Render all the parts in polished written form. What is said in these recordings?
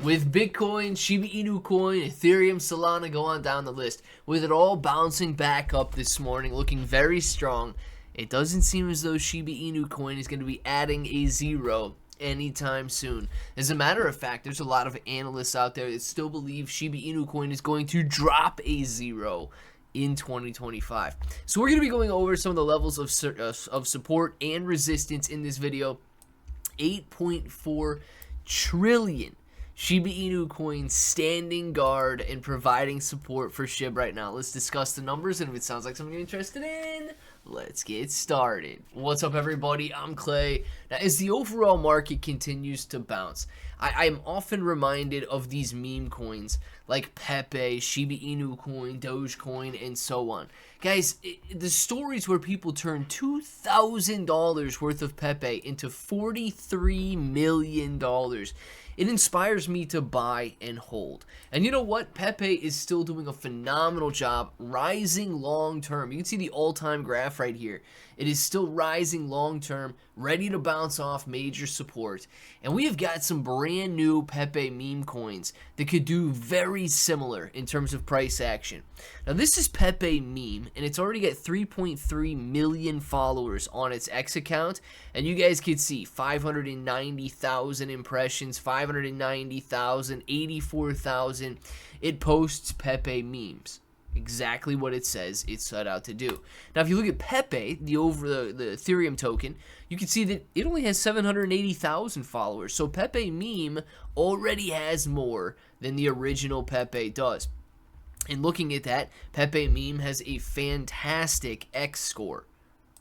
With Bitcoin, Shiba Inu coin, Ethereum, Solana, go on down the list. With it all bouncing back up this morning, looking very strong, it doesn't seem as though Shiba Inu coin is going to be adding a zero anytime soon. As a matter of fact, there's a lot of analysts out there that still believe Shiba Inu coin is going to drop a zero in 2025. So we're going to be going over some of the levels of support and resistance in this video. 8.4 trillion Shiba Inu coin standing guard and providing support for SHIB right now. Let's discuss the numbers, and if it sounds like something you're interested in, let's get started. What's up, everybody? I'm Clay. Now, as the overall market continues to bounce, I'm often reminded of these meme coins like Pepe, Shiba Inu coin, Dogecoin, and so on. Guys, the stories where people turn $2,000 worth of Pepe into $43 million. It inspires me to buy and hold. And you know what? Pepe is still doing a phenomenal job rising long term. You can see the all-time graph right here. It is still rising long term, ready to bounce off major support. And we have got some brand new Pepe meme coins that could do very similar in terms of price action. Now this is Pepe meme, and it's already got 3.3 million followers on its X account. And you guys can see 590,000 impressions, 590,000, 84,000. It posts Pepe memes. Exactly what it says it's set out to do. Now, if you look at Pepe, the Ethereum token, you can see that it only has 780,000 followers. So Pepe meme already has more than the original Pepe does. And looking at that, Pepe meme has a fantastic X score.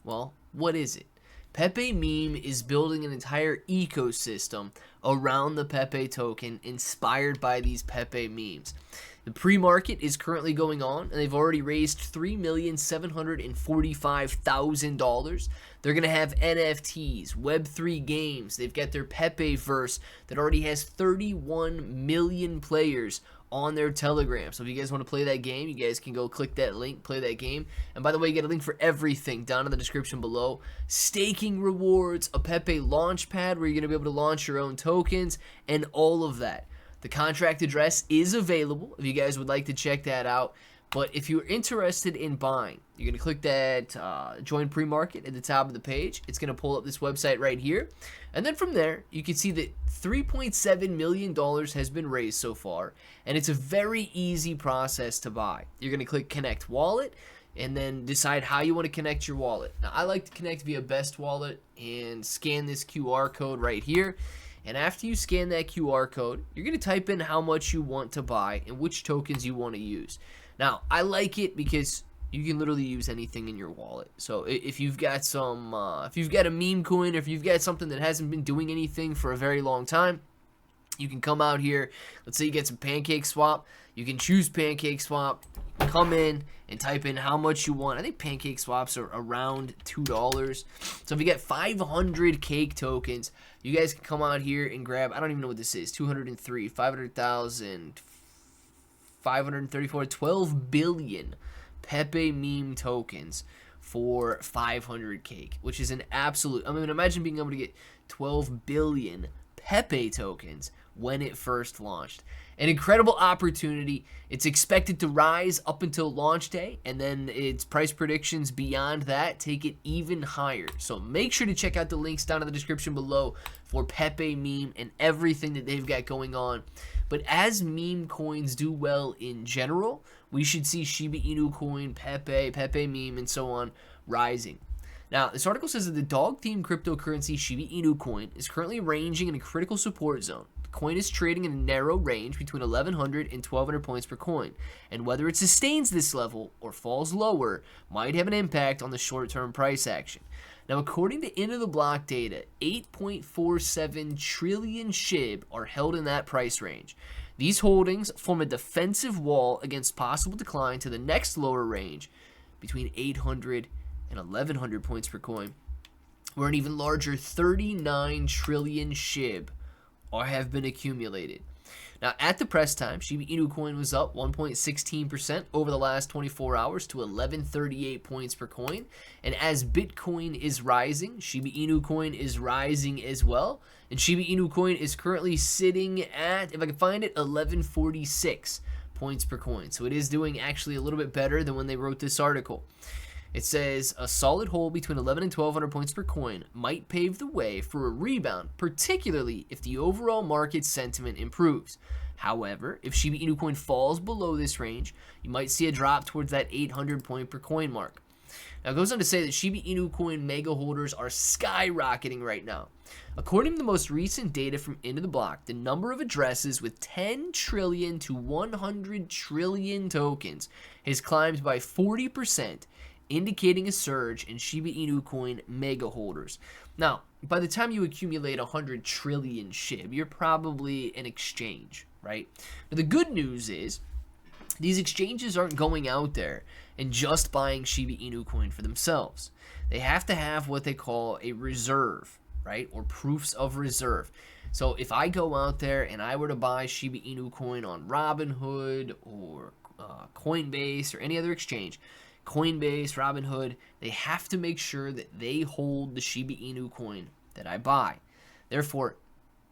Well, what is it? Pepe meme is building an entire ecosystem around the Pepe token inspired by these Pepe memes. The pre-market is currently going on, and they've already raised $3,745,000. They're going to have NFTs, Web3 games. They've got their Pepe verse that already has 31 million players on their Telegram. So if you guys want to play that game, you guys can go click that link, play that game. And by the way, you get a link for everything down in the description below. Staking rewards, a Pepe launchpad where you're going to be able to launch your own tokens, and all of that. The contract address is available if you guys would like to check that out. But if you're interested in buying, you're going to click that join pre-market at the top of the page. It's going to pull up this website right here. And then from there, you can see that $3.7 million has been raised so far. And it's a very easy process to buy. You're going to click Connect Wallet and then decide how you want to connect your wallet. Now, I like to connect via Best Wallet and scan this QR code right here. And after you scan that QR code, you're going to type in how much you want to buy and which tokens you want to use. Now, I like it because you can literally use anything in your wallet. So if you've got if you've got a meme coin, or if you've got something that hasn't been doing anything for a very long time, you can come out here. Let's say you get some Pancake Swap. You can choose Pancake Swap, come in and type in how much you want. I think Pancake Swaps are around $2. So if you get 500 cake tokens, you guys can come out here and grab, I don't even know what this is, 203, 500,000, 534, 12 billion Pepe meme tokens for 500 cake, which is an absolute, I mean, imagine being able to get 12 billion Pepe tokens when it first launched. An incredible opportunity. It's expected to rise up until launch day, and then its price predictions beyond that take it even higher. So make sure to check out the links down in the description below for Pepe meme and everything that they've got going on. But as meme coins do well in general, we should see Shiba Inu coin, Pepe meme, and so on rising. Now, this article says that the dog-themed cryptocurrency Shiba Inu coin is currently ranging in a critical support zone. The coin is trading in a narrow range between 1,100 and 1,200 points per coin, and whether it sustains this level or falls lower might have an impact on the short-term price action. Now, according to Into the Block data, 8.47 trillion SHIB are held in that price range. These holdings form a defensive wall against possible decline to the next lower range between 800 and 1,100 points per coin, where an even larger 39 trillion SHIB have been accumulated. Now, at the press time, Shiba Inu coin was up 1.16% over the last 24 hours to 1138 points per coin. And as Bitcoin is rising, Shiba Inu coin is rising as well. And Shiba Inu coin is currently sitting at, if I can find it, 1146 points per coin. So it is doing actually a little bit better than when they wrote this article. It says a solid hold between 11 and 1200 points per coin might pave the way for a rebound, particularly if the overall market sentiment improves. However, if Shiba Inu coin falls below this range, you might see a drop towards that 800 point per coin mark. Now, it goes on to say that Shiba Inu coin mega holders are skyrocketing right now. According to the most recent data from Into the Block, the number of addresses with 10 trillion to 100 trillion tokens has climbed by 40%, indicating a surge in Shiba Inu coin mega holders. Now, by the time you accumulate 100 trillion SHIB, you're probably an exchange, right? Now, the good news is these exchanges aren't going out there and just buying Shiba Inu coin for themselves. They have to have what they call a reserve, right? Or proofs of reserve. So if I go out there and I were to buy Shiba Inu coin on Robinhood or Coinbase or any other exchange, Coinbase, Robinhood, they have to make sure that they hold the Shiba Inu coin that I buy. Therefore,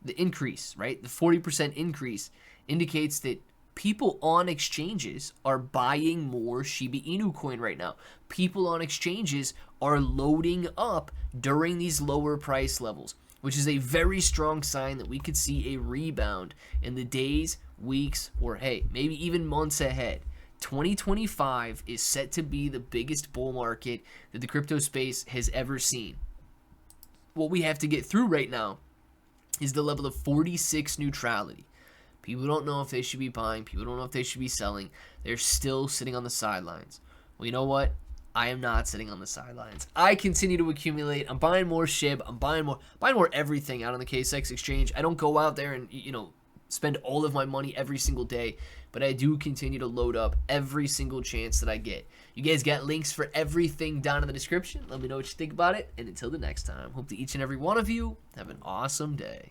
the increase, right, the 40% increase indicates that people on exchanges are buying more Shiba Inu coin right now. People on exchanges are loading up during these lower price levels, which is a very strong sign that we could see a rebound in the days, weeks, or hey, maybe even months ahead. 2025 is set to be the biggest bull market that the crypto space has ever seen. What we have to get through right now is the level of 46 neutrality. People don't know if they should be buying. People don't know if they should be selling. They're still sitting on the sidelines. Well, you know what? I am not sitting on the sidelines. I continue to accumulate. I'm buying more SHIB. I'm buying more everything out on the KSX exchange. I don't go out there and, spend all of my money every single day, but I do continue to load up every single chance that I get. You guys got links for everything down in the description. Let me know what you think about it, and until the next time, hope that each and every one of you have an awesome day.